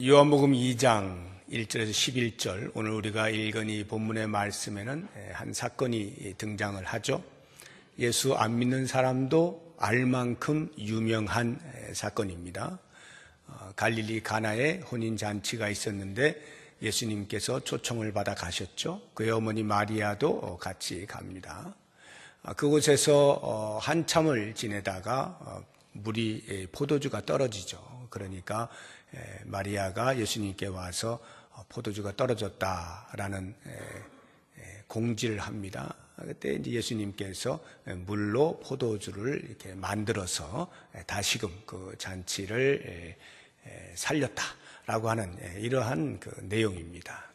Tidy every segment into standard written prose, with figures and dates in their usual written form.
요한복음 2장 1절에서 11절, 오늘 우리가 읽은 이 본문의 말씀에는 한 사건이 등장을 하죠. 예수 안 믿는 사람도 알 만큼 유명한 사건입니다. 갈릴리 가나에 혼인잔치가 있었는데 예수님께서 초청을 받아 가셨죠. 그의 어머니 마리아도 같이 갑니다. 그곳에서 한참을 지내다가 물이 포도주가 떨어지죠. 그러니까 마리아가 예수님께 와서 포도주가 떨어졌다라는 공지를 합니다. 그때 이제 예수님께서 물로 포도주를 이렇게 만들어서 다시금 그 잔치를 살렸다라고 하는 이러한 그 내용입니다.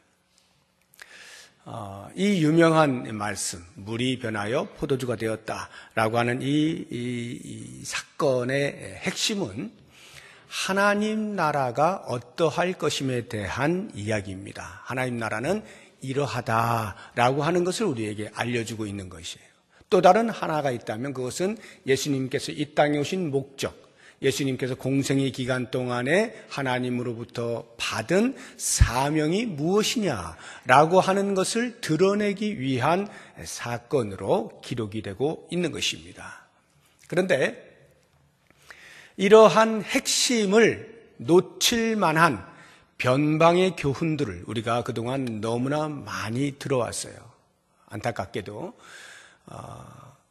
이 유명한 말씀, 물이 변하여 포도주가 되었다라고 하는 이 사건의 핵심은 하나님 나라가 어떠할 것임에 대한 이야기입니다. 하나님 나라는 이러하다라고 하는 것을 우리에게 알려주고 있는 것이에요. 또 다른 하나가 있다면 그것은 예수님께서 이 땅에 오신 목적, 예수님께서 공생의 기간 동안에 하나님으로부터 받은 사명이 무엇이냐라고 하는 것을 드러내기 위한 사건으로 기록이 되고 있는 것입니다. 그런데 이러한 핵심을 놓칠 만한 변방의 교훈들을 우리가 그동안 너무나 많이 들어왔어요. 안타깝게도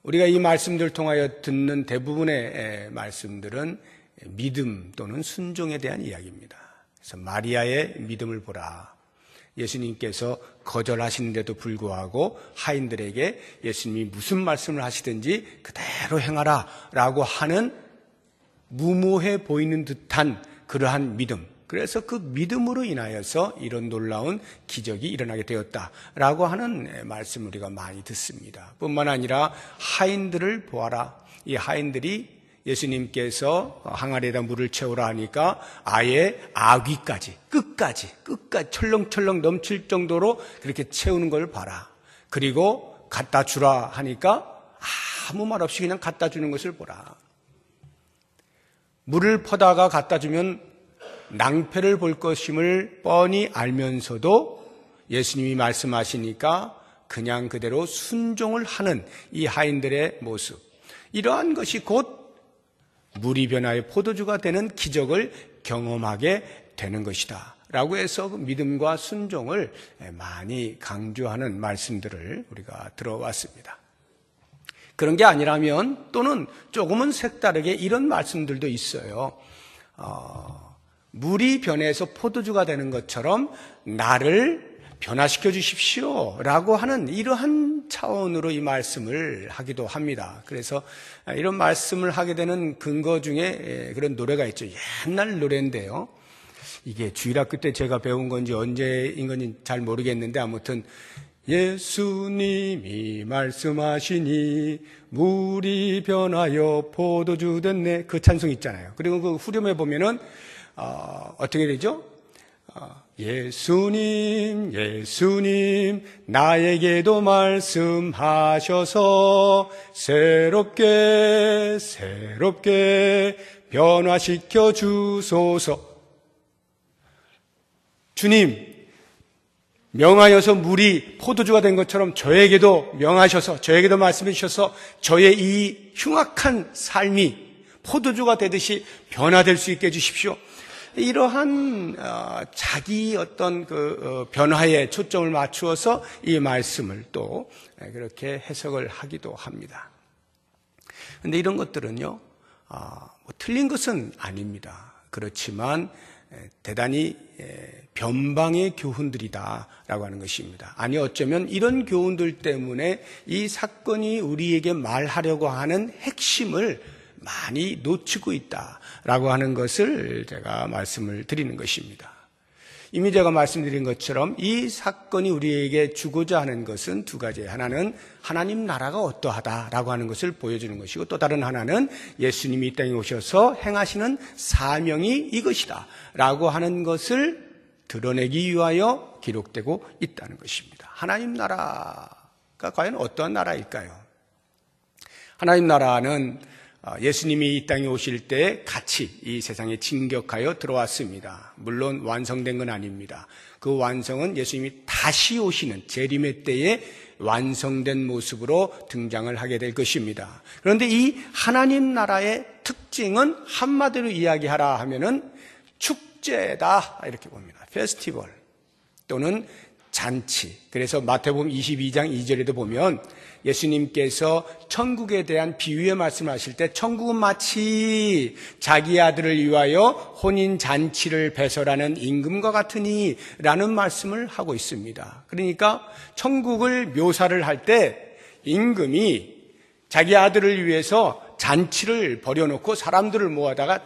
우리가 이 말씀들을 통하여 듣는 대부분의 말씀들은 믿음 또는 순종에 대한 이야기입니다. 그래서 마리아의 믿음을 보라. 예수님께서 거절하시는데도 불구하고 하인들에게 예수님이 무슨 말씀을 하시든지 그대로 행하라 라고 하는 무모해 보이는 듯한 그러한 믿음. 그래서 그 믿음으로 인하여서 이런 놀라운 기적이 일어나게 되었다라고 하는 말씀을 우리가 많이 듣습니다. 뿐만 아니라 하인들을 보아라. 이 하인들이 예수님께서 항아리에다 물을 채우라 하니까 아예 아귀까지 끝까지 철렁철렁 넘칠 정도로 그렇게 채우는 걸 봐라. 그리고 갖다 주라 하니까 아무 말 없이 그냥 갖다 주는 것을 보라. 물을 퍼다가 갖다 주면 낭패를 볼 것임을 뻔히 알면서도 예수님이 말씀하시니까 그냥 그대로 순종을 하는 이 하인들의 모습, 이러한 것이 곧 물이 변하여 포도주가 되는 기적을 경험하게 되는 것이다 라고 해서 그 믿음과 순종을 많이 강조하는 말씀들을 우리가 들어왔습니다. 그런 게 아니라면 또는 조금은 색다르게 이런 말씀들도 있어요. 물이 변해서 포도주가 되는 것처럼 나를 변화시켜 주십시오 라고 하는 이러한 차원으로 이 말씀을 하기도 합니다. 그래서 이런 말씀을 하게 되는 근거 중에 그런 노래가 있죠. 옛날 노래인데요. 이게 주일학교 때 제가 배운 건지 언제인 건지 잘 모르겠는데 아무튼 예수님이 말씀하시니 물이 변하여 포도주 됐네, 그 찬송 있잖아요. 그리고 그 후렴에 보면은 어떻게 되죠? 예수님 나에게도 말씀하셔서 새롭게 변화시켜 주소서. 주님 명하여서 물이 포도주가 된 것처럼 저에게도 명하셔서 저에게도 말씀해 주셔서 저의 이 흉악한 삶이 포도주가 되듯이 변화될 수 있게 해주십시오. 이러한 자기 어떤 그 변화에 초점을 맞추어서 이 말씀을 또 그렇게 해석을 하기도 합니다. 그런데 이런 것들은요, 틀린 것은 아닙니다. 그렇지만 대단히 변방의 교훈들이다라고 하는 것입니다. 아니 어쩌면 이런 교훈들 때문에 이 사건이 우리에게 말하려고 하는 핵심을 많이 놓치고 있다라고 하는 것을 제가 말씀을 드리는 것입니다. 이미 제가 말씀드린 것처럼 이 사건이 우리에게 주고자 하는 것은 두 가지예요. 하나는 하나님 나라가 어떠하다라고 하는 것을 보여주는 것이고, 또 다른 하나는 예수님이 이 땅에 오셔서 행하시는 사명이 이것이다 라고 하는 것을 드러내기 위하여 기록되고 있다는 것입니다. 하나님 나라가 과연 어떠한 나라일까요? 하나님 나라는 예수님이 이 땅에 오실 때 같이 이 세상에 진격하여 들어왔습니다. 물론 완성된 건 아닙니다. 그 완성은 예수님이 다시 오시는 재림의 때에 완성된 모습으로 등장을 하게 될 것입니다. 그런데 이 하나님 나라의 특징은 한마디로 이야기하라 하면은 축제다 이렇게 봅니다. 페스티벌 또는 잔치. 그래서 마태복음 22장 2절에도 보면 예수님께서 천국에 대한 비유의 말씀하실 때 천국은 마치 자기 아들을 위하여 혼인 잔치를 배설하는 임금과 같으니 라는 말씀을 하고 있습니다. 그러니까 천국을 묘사를 할 때 임금이 자기 아들을 위해서 잔치를 벌여놓고 사람들을 모아다가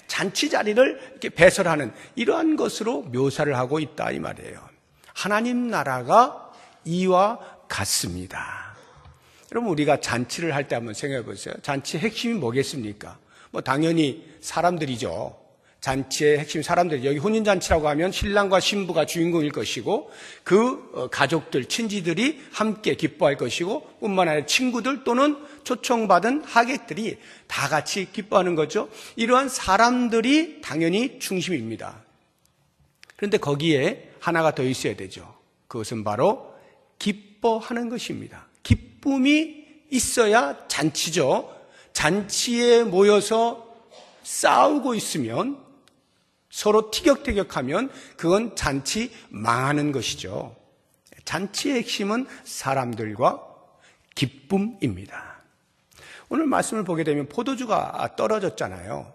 잔치 자리를 이렇게 배설하는 이러한 것으로 묘사를 하고 있다 이 말이에요. 하나님 나라가 이와 같습니다. 여러분 우리가 잔치를 할 때 한번 생각해 보세요. 잔치의 핵심이 뭐겠습니까? 당연히 사람들이죠. 잔치의 핵심 사람들. 여기 혼인잔치라고 하면 신랑과 신부가 주인공일 것이고 그 가족들, 친지들이 함께 기뻐할 것이고 뿐만 아니라 친구들 또는 초청받은 하객들이 다 같이 기뻐하는 거죠. 이러한 사람들이 당연히 중심입니다. 그런데 거기에 하나가 더 있어야 되죠. 그것은 바로 기뻐하는 것입니다. 기쁨이 있어야 잔치죠. 잔치에 모여서 싸우고 있으면 서로 티격태격하면 그건 잔치 망하는 것이죠. 잔치의 핵심은 사람들과 기쁨입니다. 오늘 말씀을 보게 되면 포도주가 떨어졌잖아요.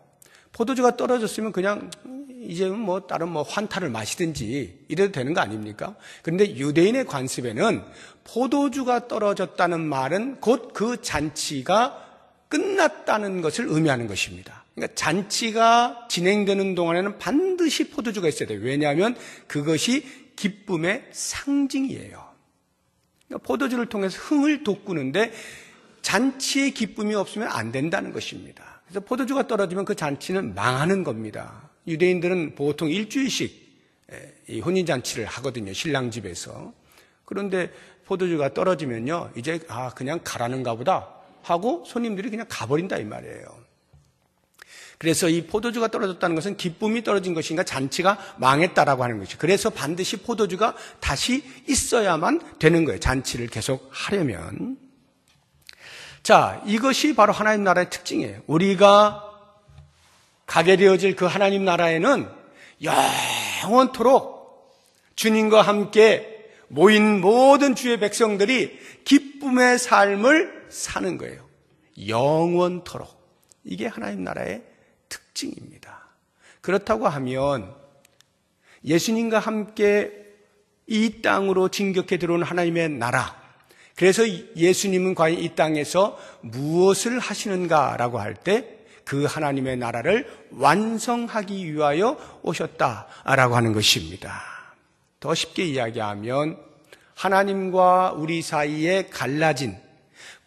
포도주가 떨어졌으면 그냥 이제 다른 환타를 마시든지 이래도 되는 거 아닙니까? 그런데 유대인의 관습에는 포도주가 떨어졌다는 말은 곧 그 잔치가 끝났다는 것을 의미하는 것입니다. 그러니까 잔치가 진행되는 동안에는 반드시 포도주가 있어야 돼요. 왜냐하면 그것이 기쁨의 상징이에요. 그러니까 포도주를 통해서 흥을 돋구는데 잔치의 기쁨이 없으면 안 된다는 것입니다. 그래서 포도주가 떨어지면 그 잔치는 망하는 겁니다. 유대인들은 보통 일주일씩 이 혼인잔치를 하거든요. 신랑 집에서. 그런데 포도주가 떨어지면요. 이제 그냥 가라는가 보다 하고 손님들이 그냥 가버린다 이 말이에요. 그래서 이 포도주가 떨어졌다는 것은 기쁨이 떨어진 것인가 잔치가 망했다라고 하는 것이죠. 그래서 반드시 포도주가 다시 있어야만 되는 거예요. 잔치를 계속 하려면. 자, 이것이 바로 하나님 나라의 특징이에요. 우리가 가게 되어질 그 하나님 나라에는 영원토록 주님과 함께 모인 모든 주의 백성들이 기쁨의 삶을 사는 거예요. 영원토록. 이게 하나님 나라의 특징입니다. 그렇다고 하면 예수님과 함께 이 땅으로 진격해 들어온 하나님의 나라, 그래서 예수님은 과연 이 땅에서 무엇을 하시는가라고 할 때 그 하나님의 나라를 완성하기 위하여 오셨다라고 하는 것입니다. 더 쉽게 이야기하면 하나님과 우리 사이에 갈라진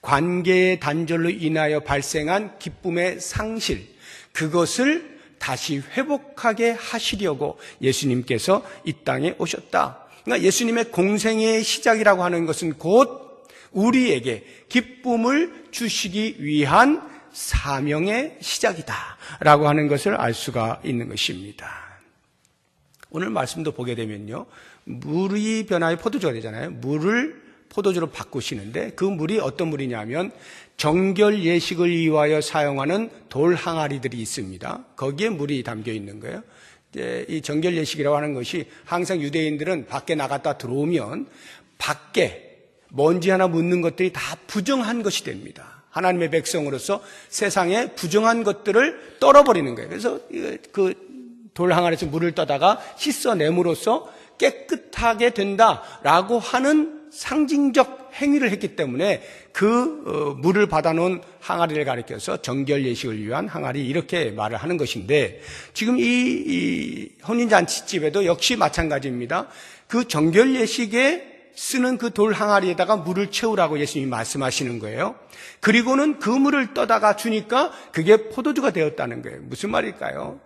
관계의 단절로 인하여 발생한 기쁨의 상실, 그것을 다시 회복하게 하시려고 예수님께서 이 땅에 오셨다. 그러니까 예수님의 공생의 시작이라고 하는 것은 곧 우리에게 기쁨을 주시기 위한 사명의 시작이다라고 하는 것을 알 수가 있는 것입니다. 오늘 말씀도 보게 되면요, 물이 변하여 포도주가 되잖아요. 물을 포도주로 바꾸시는데 그 물이 어떤 물이냐면 정결 예식을 위하여 사용하는 돌 항아리들이 있습니다. 거기에 물이 담겨 있는 거예요. 이제 이 정결 예식이라고 하는 것이 항상 유대인들은 밖에 나갔다 들어오면 밖에 먼지 하나 묻는 것들이 다 부정한 것이 됩니다. 하나님의 백성으로서 세상에 부정한 것들을 떨어버리는 거예요. 그래서 그 돌 항아리에서 물을 떠다가 씻어냄으로써 깨끗하게 된다라고 하는 상징적 행위를 했기 때문에 그 물을 받아놓은 항아리를 가리켜서 정결 예식을 위한 항아리 이렇게 말을 하는 것인데, 지금 이 혼인잔치집에도 역시 마찬가지입니다. 그 정결 예식에 쓰는 그 돌 항아리에다가 물을 채우라고 예수님이 말씀하시는 거예요. 그리고는 그 물을 떠다가 주니까 그게 포도주가 되었다는 거예요. 무슨 말일까요?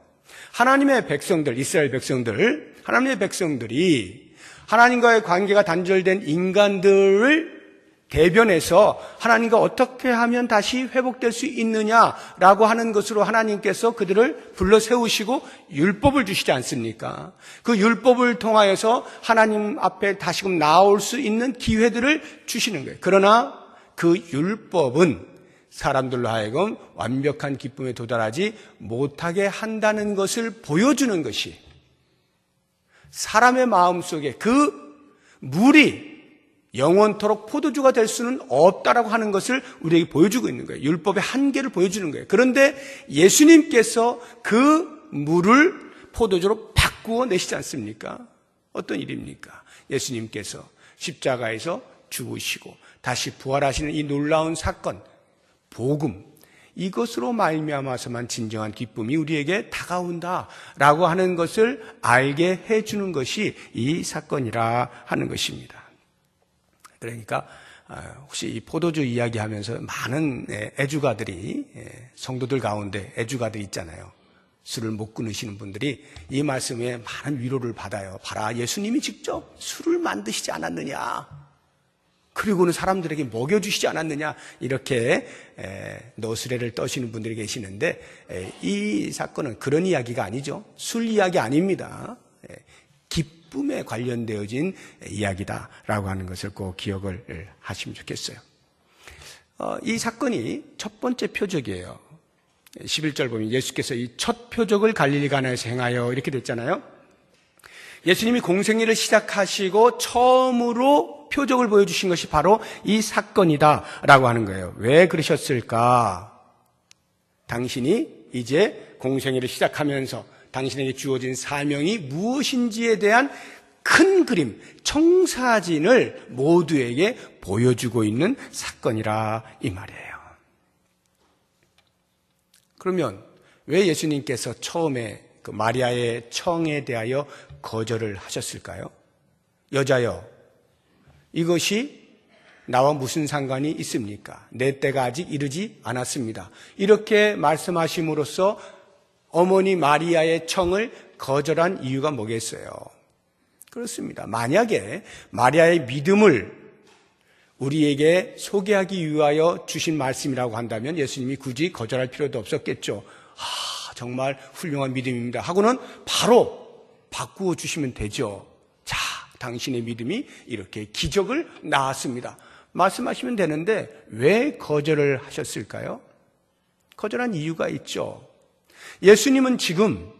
하나님의 백성들, 이스라엘 백성들, 하나님의 백성들이 하나님과의 관계가 단절된 인간들을 대변해서 하나님과 어떻게 하면 다시 회복될 수 있느냐라고 하는 것으로 하나님께서 그들을 불러 세우시고 율법을 주시지 않습니까? 그 율법을 통하여서 하나님 앞에 다시금 나올 수 있는 기회들을 주시는 거예요. 그러나 그 율법은 사람들로 하여금 완벽한 기쁨에 도달하지 못하게 한다는 것을 보여주는 것이, 사람의 마음속에 그 물이 영원토록 포도주가 될 수는 없다라고 하는 것을 우리에게 보여주고 있는 거예요. 율법의 한계를 보여주는 거예요. 그런데 예수님께서 그 물을 포도주로 바꾸어 내시지 않습니까? 어떤 일입니까? 예수님께서 십자가에서 죽으시고 다시 부활하시는 이 놀라운 사건, 복음, 이것으로 말미암아서만 진정한 기쁨이 우리에게 다가온다라고 하는 것을 알게 해주는 것이 이 사건이라 하는 것입니다. 그러니까 혹시 이 포도주 이야기하면서 많은 애주가들이, 성도들 가운데 애주가들이 있잖아요. 술을 못 끊으시는 분들이 이 말씀에 많은 위로를 받아요. 봐라, 예수님이 직접 술을 만드시지 않았느냐, 그리고는 사람들에게 먹여주시지 않았느냐, 이렇게 너스레를 떠시는 분들이 계시는데, 이 사건은 그런 이야기가 아니죠. 술 이야기 아닙니다. 기쁨에 관련되어진 이야기다라고 하는 것을 꼭 기억을 하시면 좋겠어요. 이 사건이 첫 번째 표적이에요. 11절 보면 예수께서 이 첫 표적을 갈릴리 가나에서 행하여, 이렇게 됐잖아요. 예수님이 공생애를 시작하시고 처음으로 표적을 보여주신 것이 바로 이 사건이다라고 하는 거예요. 왜 그러셨을까? 당신이 이제 공생애를 시작하면서 당신에게 주어진 사명이 무엇인지에 대한 큰 그림, 청사진을 모두에게 보여주고 있는 사건이라 이 말이에요. 그러면 왜 예수님께서 처음에 그 마리아의 청에 대하여 거절을 하셨을까요? 여자여, 이것이 나와 무슨 상관이 있습니까? 내 때가 아직 이르지 않았습니다. 이렇게 말씀하심으로써 어머니 마리아의 청을 거절한 이유가 뭐겠어요? 그렇습니다. 만약에 마리아의 믿음을 우리에게 소개하기 위하여 주신 말씀이라고 한다면 예수님이 굳이 거절할 필요도 없었겠죠. 정말 훌륭한 믿음입니다 하고는 바로 바꾸어 주시면 되죠. 자, 당신의 믿음이 이렇게 기적을 낳았습니다 말씀하시면 되는데 왜 거절을 하셨을까요? 거절한 이유가 있죠. 예수님은 지금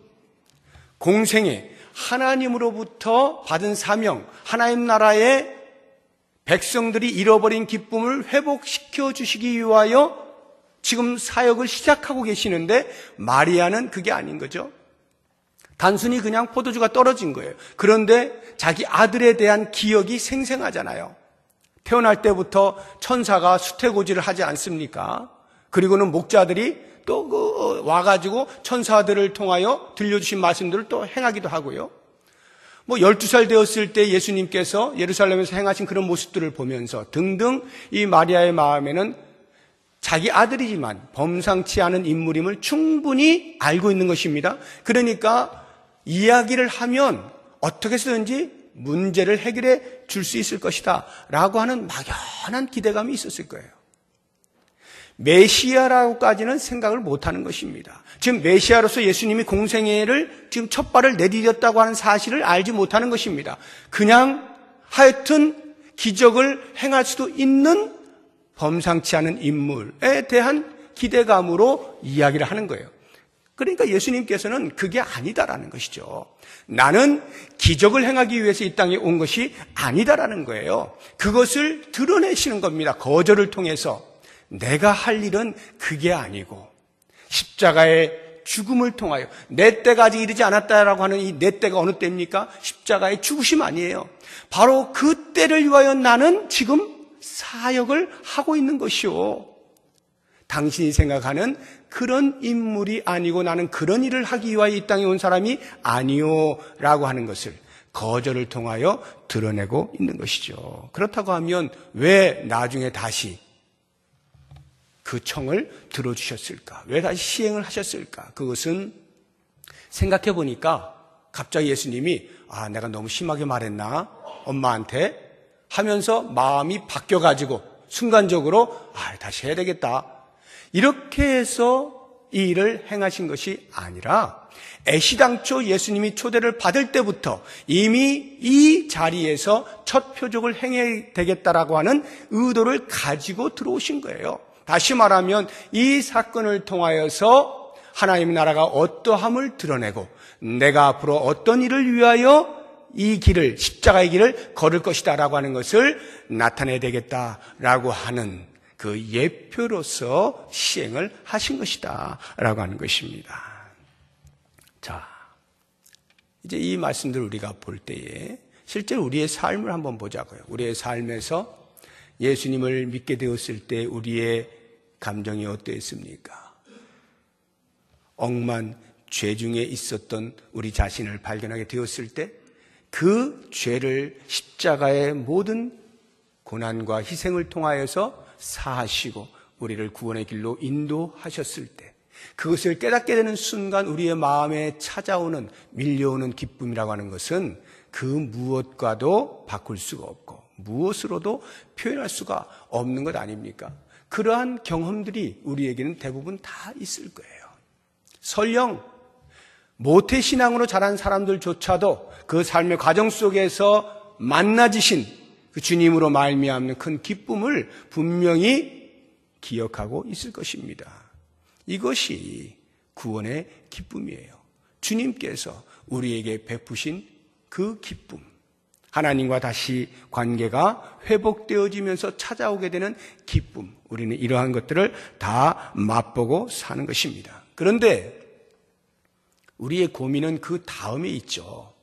공생에 하나님으로부터 받은 사명, 하나님 나라의 백성들이 잃어버린 기쁨을 회복시켜 주시기 위하여 지금 사역을 시작하고 계시는데, 마리아는 그게 아닌 거죠. 단순히 그냥 포도주가 떨어진 거예요. 그런데 자기 아들에 대한 기억이 생생하잖아요. 태어날 때부터 천사가 수태고지를 하지 않습니까? 그리고는 목자들이 또 와가지고 천사들을 통하여 들려주신 말씀들을 또 행하기도 하고요. 12살 되었을 때 예수님께서 예루살렘에서 행하신 그런 모습들을 보면서 등등 이 마리아의 마음에는 자기 아들이지만 범상치 않은 인물임을 충분히 알고 있는 것입니다. 그러니까 이야기를 하면 어떻게 해서든지 문제를 해결해 줄 수 있을 것이다 라고 하는 막연한 기대감이 있었을 거예요. 메시아라고까지는 생각을 못하는 것입니다. 지금 메시아로서 예수님이 공생애를 지금 첫 발을 내디뎠다고 하는 사실을 알지 못하는 것입니다. 그냥 하여튼 기적을 행할 수도 있는 범상치 않은 인물에 대한 기대감으로 이야기를 하는 거예요. 그러니까 예수님께서는 그게 아니다라는 것이죠. 나는 기적을 행하기 위해서 이 땅에 온 것이 아니다라는 거예요. 그것을 드러내시는 겁니다. 거절을 통해서. 내가 할 일은 그게 아니고 십자가의 죽음을 통하여, 내 때가 아직 이르지 않았다라고 하는 이 내 때가 어느 때입니까? 십자가의 죽으심 아니에요. 바로 그 때를 위하여 나는 지금 사역을 하고 있는 것이요, 당신이 생각하는 그런 인물이 아니고 나는 그런 일을 하기 위하여 이 땅에 온 사람이 아니요 라고 하는 것을 거절을 통하여 드러내고 있는 것이죠. 그렇다고 하면 왜 나중에 다시 그 청을 들어주셨을까? 왜 다시 시행을 하셨을까? 그것은 생각해 보니까 갑자기 예수님이 내가 너무 심하게 말했나? 엄마한테 하면서 마음이 바뀌어가지고 순간적으로 다시 해야 되겠다. 이렇게 해서 이 일을 행하신 것이 아니라 애시당초 예수님이 초대를 받을 때부터 이미 이 자리에서 첫 표적을 행해야 되겠다라고 하는 의도를 가지고 들어오신 거예요. 다시 말하면 이 사건을 통하여서 하나님의 나라가 어떠함을 드러내고 내가 앞으로 어떤 일을 위하여 이 길을, 십자가의 길을 걸을 것이다 라고 하는 것을 나타내야 되겠다라고 하는 그 예표로서 시행을 하신 것이다 라고 하는 것입니다. 자, 이제 이 말씀들을 우리가 볼 때에 실제로 우리의 삶을 한번 보자고요. 우리의 삶에서 예수님을 믿게 되었을 때 우리의 감정이 어떠했습니까? 억만 죄 중에 있었던 우리 자신을 발견하게 되었을 때 그 죄를 십자가의 모든 고난과 희생을 통하여서 사하시고 우리를 구원의 길로 인도하셨을 때 그것을 깨닫게 되는 순간 우리의 마음에 찾아오는 밀려오는 기쁨이라고 하는 것은 그 무엇과도 바꿀 수가 없고 무엇으로도 표현할 수가 없는 것 아닙니까? 그러한 경험들이 우리에게는 대부분 다 있을 거예요. 설령 모태신앙으로 자란 사람들조차도 그 삶의 과정 속에서 만나지신 그 주님으로 말미암는 큰 기쁨을 분명히 기억하고 있을 것입니다. 이것이 구원의 기쁨이에요. 주님께서 우리에게 베푸신 그 기쁨, 하나님과 다시 관계가 회복되어지면서 찾아오게 되는 기쁨, 우리는 이러한 것들을 다 맛보고 사는 것입니다. 그런데 우리의 고민은 그 다음에 있죠.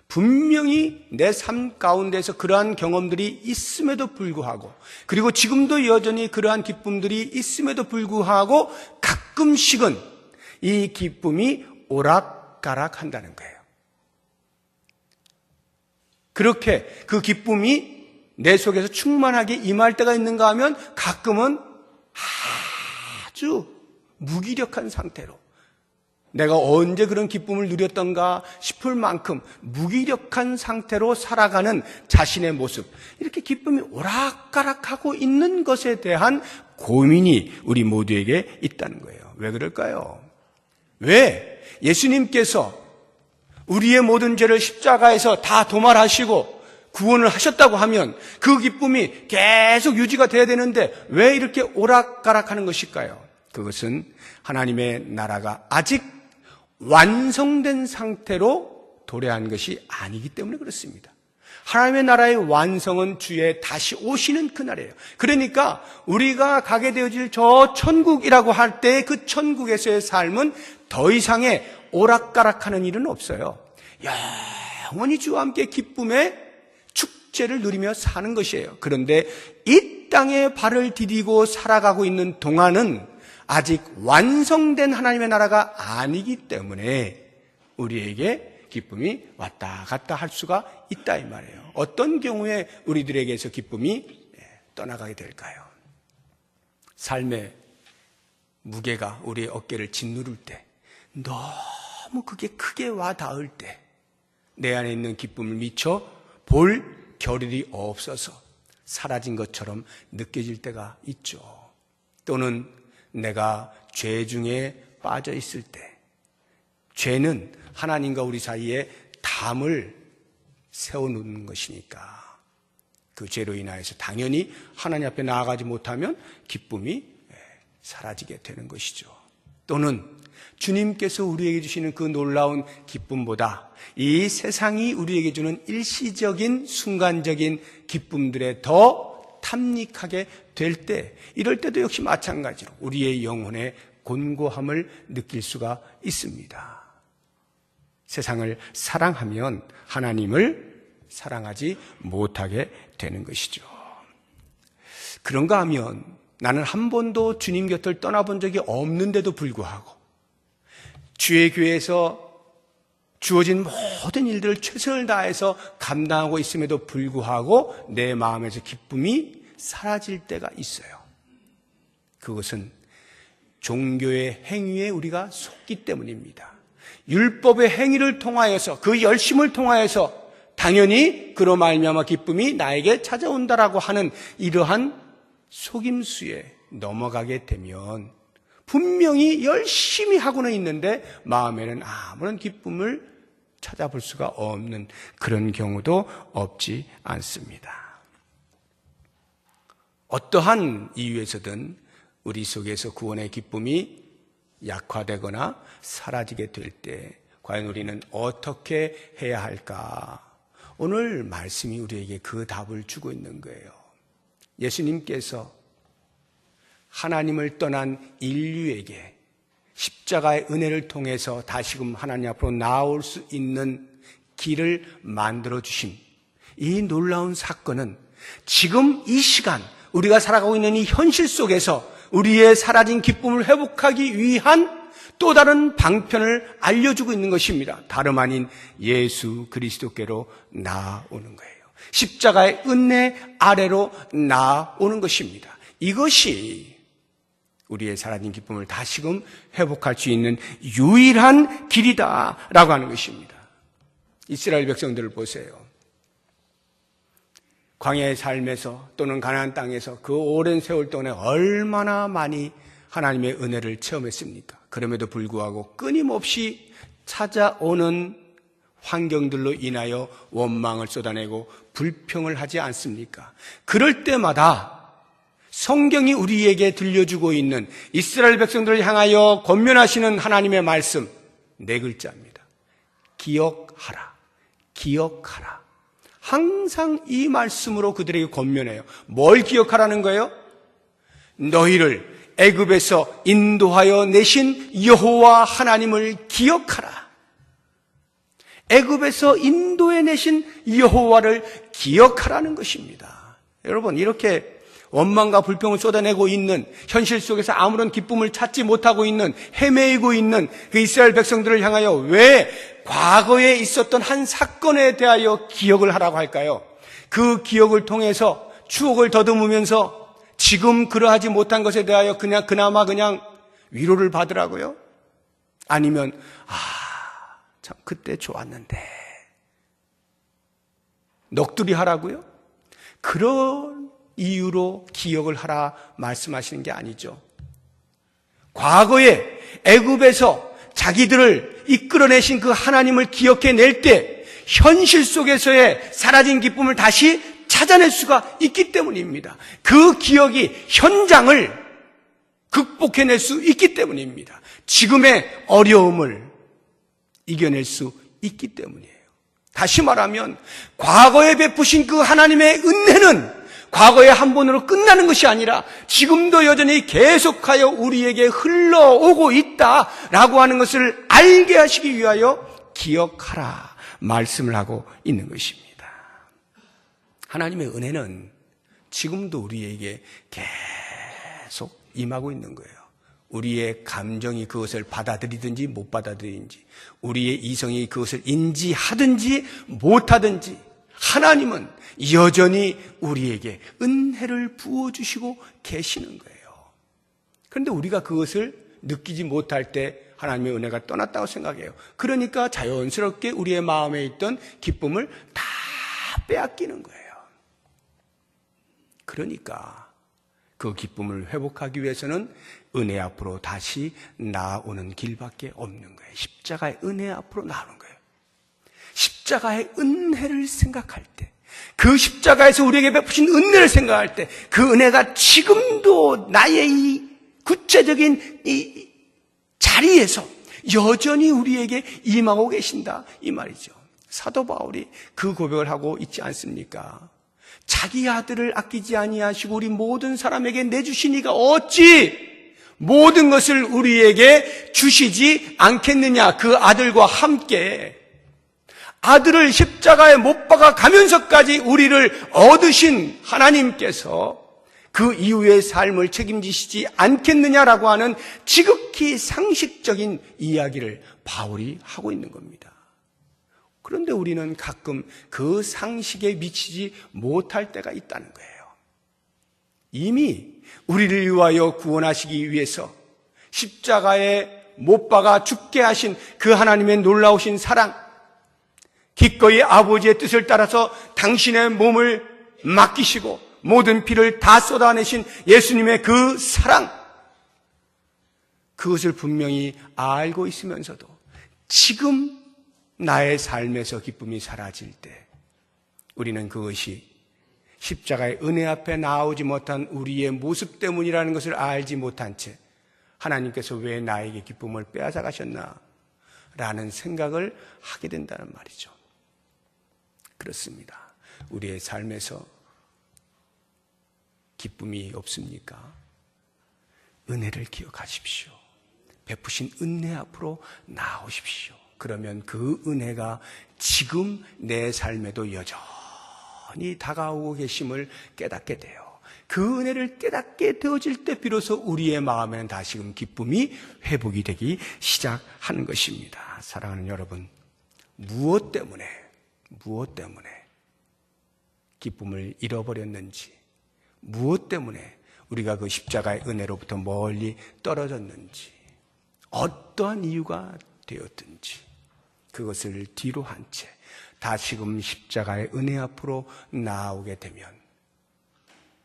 분명히 내 삶 가운데서 그러한 경험들이 있음에도 불구하고 그리고 지금도 여전히 그러한 기쁨들이 있음에도 불구하고 가끔씩은 이 기쁨이 오락가락한다는 거예요. 그렇게 그 기쁨이 내 속에서 충만하게 임할 때가 있는가 하면 가끔은 아주 무기력한 상태로 내가 언제 그런 기쁨을 누렸던가 싶을 만큼 무기력한 상태로 살아가는 자신의 모습, 이렇게 기쁨이 오락가락하고 있는 것에 대한 고민이 우리 모두에게 있다는 거예요. 왜 그럴까요? 왜 예수님께서 우리의 모든 죄를 십자가에서 다 도말하시고 구원을 하셨다고 하면 그 기쁨이 계속 유지가 돼야 되는데 왜 이렇게 오락가락하는 것일까요? 그것은 하나님의 나라가 아직 완성된 상태로 도래한 것이 아니기 때문에 그렇습니다. 하나님의 나라의 완성은 주의 다시 오시는 그날이에요. 그러니까 우리가 가게 되어질 저 천국이라고 할 때 그 천국에서의 삶은 더 이상의 오락가락하는 일은 없어요. 영원히 주와 함께 기쁨의 축제를 누리며 사는 것이에요. 그런데 이 땅에 발을 디디고 살아가고 있는 동안은 아직 완성된 하나님의 나라가 아니기 때문에 우리에게 기쁨이 왔다 갔다 할 수가 있다 이 말이에요. 어떤 경우에 우리들에게서 기쁨이 떠나가게 될까요? 삶의 무게가 우리의 어깨를 짓누를 때, 너무 그게 크게 와 닿을 때 내 안에 있는 기쁨을 미처 볼 겨를이 없어서 사라진 것처럼 느껴질 때가 있죠. 또는 내가 죄 중에 빠져 있을 때, 죄는 하나님과 우리 사이에 담을 세워놓는 것이니까 그 죄로 인하여서 당연히 하나님 앞에 나아가지 못하면 기쁨이 사라지게 되는 것이죠. 또는 주님께서 우리에게 주시는 그 놀라운 기쁨보다 이 세상이 우리에게 주는 일시적인 순간적인 기쁨들에 더 탐닉하게 될 때, 이럴 때도 역시 마찬가지로 우리의 영혼의 곤고함을 느낄 수가 있습니다. 세상을 사랑하면 하나님을 사랑하지 못하게 되는 것이죠. 그런가 하면 나는 한 번도 주님 곁을 떠나본 적이 없는데도 불구하고 주의 교회에서 주어진 모든 일들을 최선을 다해서 감당하고 있음에도 불구하고 내 마음에서 기쁨이 사라질 때가 있어요. 그것은 종교의 행위에 우리가 속기 때문입니다. 율법의 행위를 통하여서 그 열심을 통하여서 당연히 그로 말미암아 기쁨이 나에게 찾아온다라고 하는 이러한 속임수에 넘어가게 되면 분명히 열심히 하고는 있는데 마음에는 아무런 기쁨을 찾아볼 수가 없는 그런 경우도 없지 않습니다. 어떠한 이유에서든 우리 속에서 구원의 기쁨이 약화되거나 사라지게 될 때 과연 우리는 어떻게 해야 할까? 오늘 말씀이 우리에게 그 답을 주고 있는 거예요. 예수님께서 하나님을 떠난 인류에게 십자가의 은혜를 통해서 다시금 하나님 앞으로 나올 수 있는 길을 만들어주신 이 놀라운 사건은 지금 이 시간 우리가 살아가고 있는 이 현실 속에서 우리의 사라진 기쁨을 회복하기 위한 또 다른 방편을 알려주고 있는 것입니다. 다름 아닌 예수 그리스도께로 나아오는 거예요. 십자가의 은혜 아래로 나아오는 것입니다. 이것이 우리의 사라진 기쁨을 다시금 회복할 수 있는 유일한 길이다라고 하는 것입니다. 이스라엘 백성들을 보세요. 광야의 삶에서 또는 가나안 땅에서 그 오랜 세월 동안에 얼마나 많이 하나님의 은혜를 체험했습니까? 그럼에도 불구하고 끊임없이 찾아오는 환경들로 인하여 원망을 쏟아내고 불평을 하지 않습니까? 그럴 때마다 성경이 우리에게 들려주고 있는 이스라엘 백성들을 향하여 권면하시는 하나님의 말씀, 4글자입니다. 기억하라, 기억하라. 항상 이 말씀으로 그들에게 권면해요. 뭘 기억하라는 거예요? 너희를 애굽에서 인도하여 내신 여호와 하나님을 기억하라. 애굽에서 인도해 내신 여호와를 기억하라는 것입니다. 여러분, 이렇게 원망과 불평을 쏟아내고 있는 현실 속에서 아무런 기쁨을 찾지 못하고 있는, 헤매이고 있는 그 이스라엘 백성들을 향하여 왜 과거에 있었던 한 사건에 대하여 기억을 하라고 할까요? 그 기억을 통해서 추억을 더듬으면서 지금 그러하지 못한 것에 대하여 그나마 위로를 받으라고요? 아니면 참 그때 좋았는데 넋두리 하라고요? 그런 이유로 기억을 하라 말씀하시는 게 아니죠. 과거에 애굽에서 자기들을 이끌어내신 그 하나님을 기억해낼 때 현실 속에서의 사라진 기쁨을 다시 찾아낼 수가 있기 때문입니다. 그 기억이 현장을 극복해낼 수 있기 때문입니다. 지금의 어려움을 이겨낼 수 있기 때문이에요. 다시 말하면 과거에 베푸신 그 하나님의 은혜는 과거의 한 번으로 끝나는 것이 아니라 지금도 여전히 계속하여 우리에게 흘러오고 있다라고 하는 것을 알게 하시기 위하여 기억하라 말씀을 하고 있는 것입니다. 하나님의 은혜는 지금도 우리에게 계속 임하고 있는 거예요. 우리의 감정이 그것을 받아들이든지 못 받아들이든지, 우리의 이성이 그것을 인지하든지 못하든지, 하나님은 여전히 우리에게 은혜를 부어주시고 계시는 거예요. 그런데 우리가 그것을 느끼지 못할 때 하나님의 은혜가 떠났다고 생각해요. 그러니까 자연스럽게 우리의 마음에 있던 기쁨을 다 빼앗기는 거예요. 그러니까 그 기쁨을 회복하기 위해서는 은혜 앞으로 다시 나아오는 길밖에 없는 거예요. 십자가의 은혜 앞으로 나오는 거예요. 십자가의 은혜를 생각할 때, 그 십자가에서 우리에게 베푸신 은혜를 생각할 때, 그 은혜가 지금도 나의 이 구체적인 이 자리에서 여전히 우리에게 임하고 계신다, 이 말이죠. 사도 바울이 그 고백을 하고 있지 않습니까? 자기 아들을 아끼지 아니하시고 우리 모든 사람에게 내주시니가 어찌 모든 것을 우리에게 주시지 않겠느냐. 그 아들과 함께 아들을 십자가에 못 박아 가면서까지 우리를 얻으신 하나님께서 그 이후의 삶을 책임지시지 않겠느냐라고 하는 지극히 상식적인 이야기를 바울이 하고 있는 겁니다. 그런데 우리는 가끔 그 상식에 미치지 못할 때가 있다는 거예요. 이미 우리를 위하여 구원하시기 위해서 십자가에 못 박아 죽게 하신 그 하나님의 놀라우신 사랑, 기꺼이 아버지의 뜻을 따라서 당신의 몸을 맡기시고 모든 피를 다 쏟아내신 예수님의 그 사랑, 그것을 분명히 알고 있으면서도 지금 나의 삶에서 기쁨이 사라질 때 우리는 그것이 십자가의 은혜 앞에 나오지 못한 우리의 모습 때문이라는 것을 알지 못한 채 하나님께서 왜 나에게 기쁨을 빼앗아 가셨나 라는 생각을 하게 된다는 말이죠. 그렇습니다. 우리의 삶에서 기쁨이 없습니까? 은혜를 기억하십시오. 베푸신 은혜 앞으로 나오십시오. 그러면 그 은혜가 지금 내 삶에도 여전히 다가오고 계심을 깨닫게 돼요. 그 은혜를 깨닫게 되어질 때 비로소 우리의 마음에는 다시금 기쁨이 회복이 되기 시작하는 것입니다. 사랑하는 여러분, 무엇 때문에 기쁨을 잃어버렸는지, 무엇 때문에 우리가 그 십자가의 은혜로부터 멀리 떨어졌는지, 어떠한 이유가 되었든지 그것을 뒤로 한 채 다시금 십자가의 은혜 앞으로 나오게 되면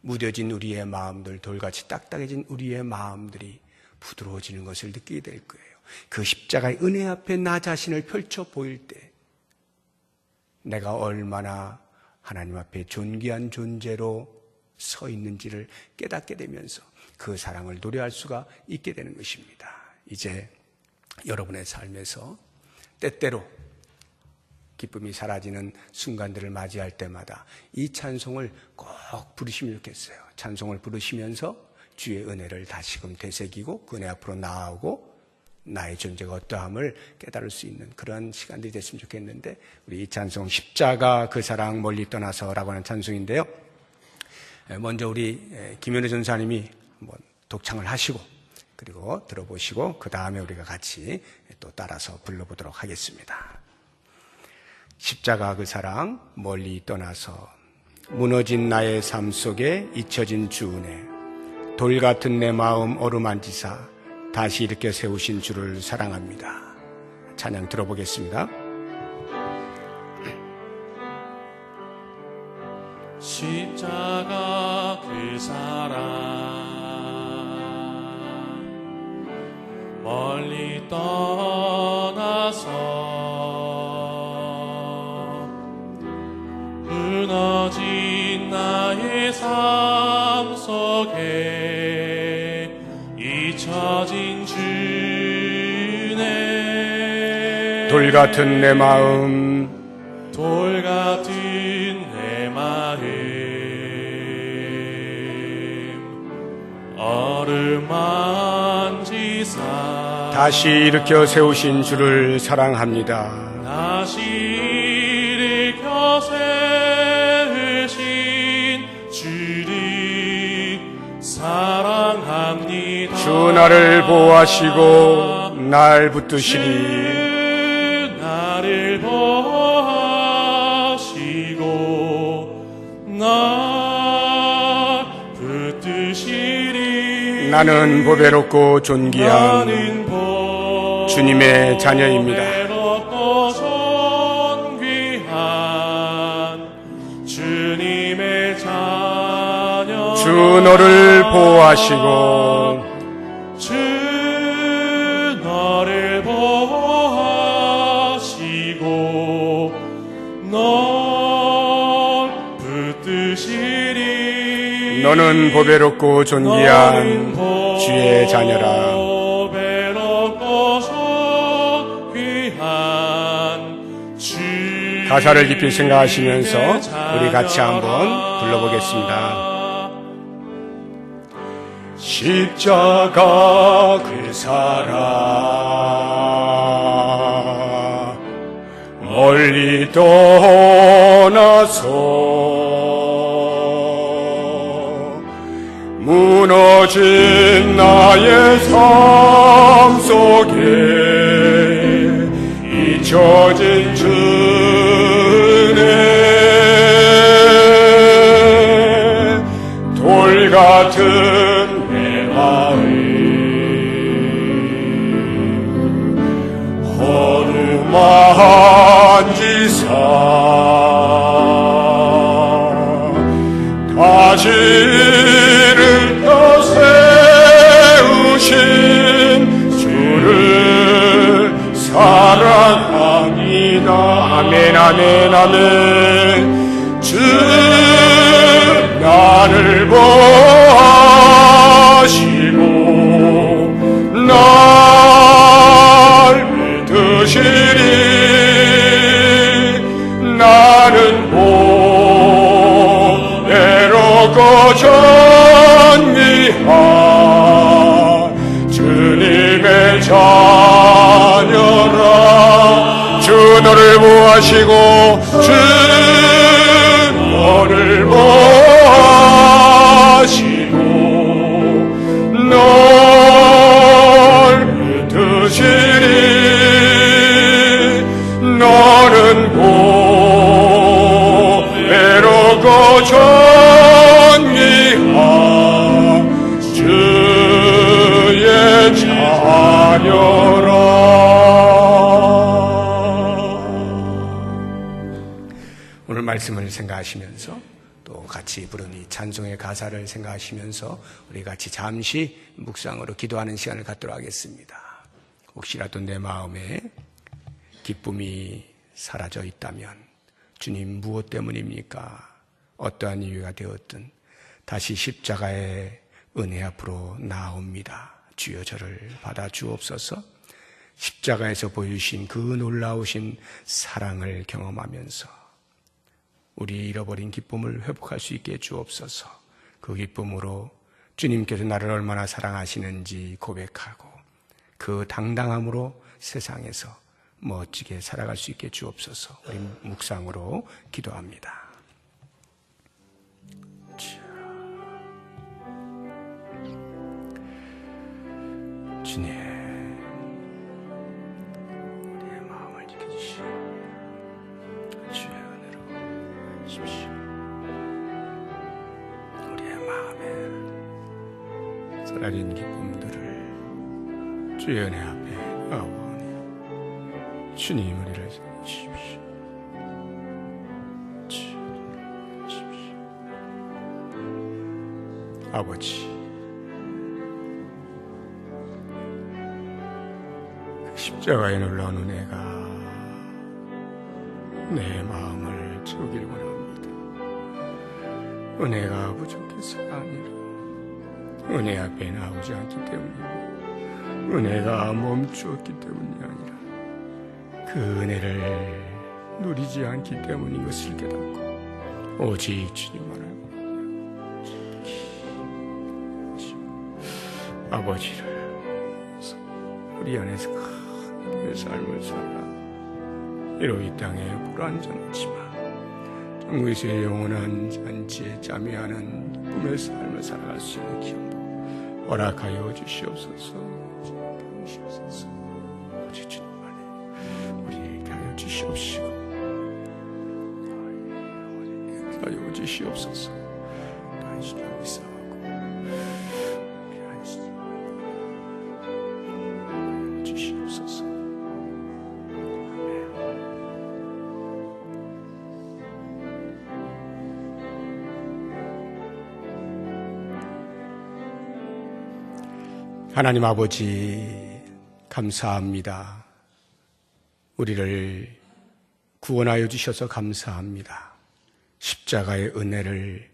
무뎌진 우리의 마음들, 돌같이 딱딱해진 우리의 마음들이 부드러워지는 것을 느끼게 될 거예요. 그 십자가의 은혜 앞에 나 자신을 펼쳐 보일 때 내가 얼마나 하나님 앞에 존귀한 존재로 서 있는지를 깨닫게 되면서 그 사랑을 노래할 수가 있게 되는 것입니다. 이제 여러분의 삶에서 때때로 기쁨이 사라지는 순간들을 맞이할 때마다 이 찬송을 꼭 부르시면 좋겠어요. 찬송을 부르시면서 주의 은혜를 다시금 되새기고 그 은혜 앞으로 나아오고 나의 존재가 어떠함을 깨달을 수 있는 그런 시간들이 됐으면 좋겠는데, 우리 이 찬송 십자가 그 사랑 멀리 떠나서라고 하는 찬송인데요, 먼저 우리 김현우 전사님이 한번 독창을 하시고 그리고 들어보시고 그 다음에 우리가 같이 또 따라서 불러보도록 하겠습니다. 십자가 그 사랑 멀리 떠나서 무너진 나의 삶 속에 잊혀진 주 은혜, 돌 같은 내 마음 어루만지사 다시 일으켜 세우신 주를 사랑합니다. 찬양 들어보겠습니다. 십자가 그 사랑 멀리 떠나서 무너진 나의 삶 속에 잊혀진 주네, 돌 같은 내 마음, 돌 같은 내 마음 어루만지사 다시 일으켜 세우신 주를 사랑합니다. 다시 일으켜 세우신 주를 사랑합니다. 주 나를 보호하시고 날 붙드시리. 주 나를 보호하시고 날 붙드시리. 나는 보배롭고 존귀한 주님의 자녀입니다. 보배롭고 존귀한 주님의 자녀. 주 너를 보호하시고 주 너를 보호하시고 널 붙드시리. 너는 보배롭고 존귀한 주의 자녀라. 보배롭고 존귀한 주. 가사를 깊이 생각하시면서 우리 같이 한번 불러보겠습니다. 십자가 그 사랑 멀리 떠나서 무너진 나의 삶 속에 잊혀진 주네, 돌 같은 내 마음 어루만지사 가지를 펴 세우신 주를 사랑합니다. 아멘, 아멘, 아멘. 주 나를 보시고 날 믿으시니 나는 보배롭고 존귀한 주님의 자녀라. 주 너를 보호하시고 주 너를 보호하시고 널 믿으시니 너는 보배롭고 존귀한 주의 자녀라. 오늘 말씀을 생각하시면서 또 같이 부른 이 찬송의 가사를 생각하시면서 우리 같이 잠시 묵상으로 기도하는 시간을 갖도록 하겠습니다. 혹시라도 내 마음에 기쁨이 사라져 있다면 주님 무엇 때문입니까? 어떠한 이유가 되었든 다시 십자가의 은혜 앞으로 나옵니다. 주여 저를 받아 주옵소서. 십자가에서 보여주신 그 놀라우신 사랑을 경험하면서 우리 잃어버린 기쁨을 회복할 수 있게 주옵소서. 그 기쁨으로 주님께서 나를 얼마나 사랑하시는지 고백하고 그 당당함으로 세상에서 멋지게 살아갈 수 있게 주옵소서. 우리 묵상으로 기도합니다. 주님, 우리의 마음을 지켜주시오. 주의 은혜로 하십시오. 우리의 마음에 사라진 기쁨들을 주의 은혜 앞에 나오니 주님 우리를 살리십시오. 주님 하십시오. 아버지, 십자가에 놀라운 은혜가 내 마음을 채우길 원합니다. 은혜가 부족해서가 아니라 은혜 앞에 나오지 않기 때문이고 은혜가 멈추었기 때문이 아니라 그 은혜를 누리지 않기 때문인 것을 깨닫고 오직 주님만 알고 아버지를 우리 안에서 큰 삶을 살아 이로 이 땅에 불완전하지만 천국에서의 영원한 잔치에 참여하는 꿈의 삶을 살아갈 수 있는 기쁨 허락하여 주시옵소서. 오직 주님만이 우리에게 하여 주시옵시고 하여 주시옵소서. 당신을 믿사하고 우리 안심 주시옵소서. 하나님 아버지 감사합니다. 우리를 구원하여 주셔서 감사합니다. 십자가의 은혜를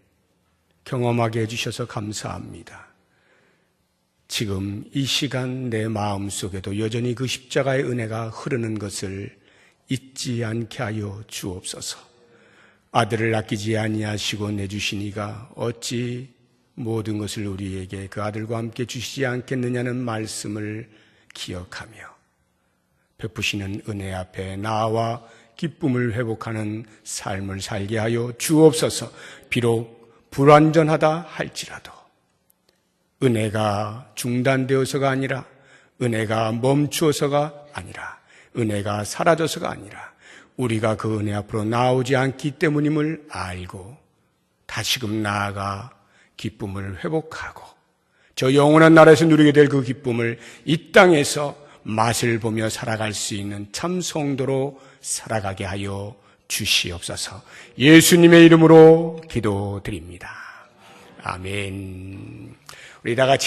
경험하게 해주셔서 감사합니다. 지금 이 시간 내 마음속에도 여전히 그 십자가의 은혜가 흐르는 것을 잊지 않게 하여 주옵소서. 아들을 아끼지 아니하시고 내주신 이가 어찌 모든 것을 우리에게 그 아들과 함께 주시지 않겠느냐는 말씀을 기억하며 베푸시는 은혜 앞에 나와 기쁨을 회복하는 삶을 살게 하여 주옵소서. 비록 불완전하다 할지라도 은혜가 중단되어서가 아니라 은혜가 멈추어서가 아니라 은혜가 사라져서가 아니라 우리가 그 은혜 앞으로 나오지 않기 때문임을 알고 다시금 나아가 기쁨을 회복하고 저 영원한 나라에서 누리게 될 그 기쁨을 이 땅에서 맛을 보며 살아갈 수 있는 참 성도로 살아가게 하여 주시옵소서. 예수님의 이름으로 기도드립니다. 아멘. 우리 다 같이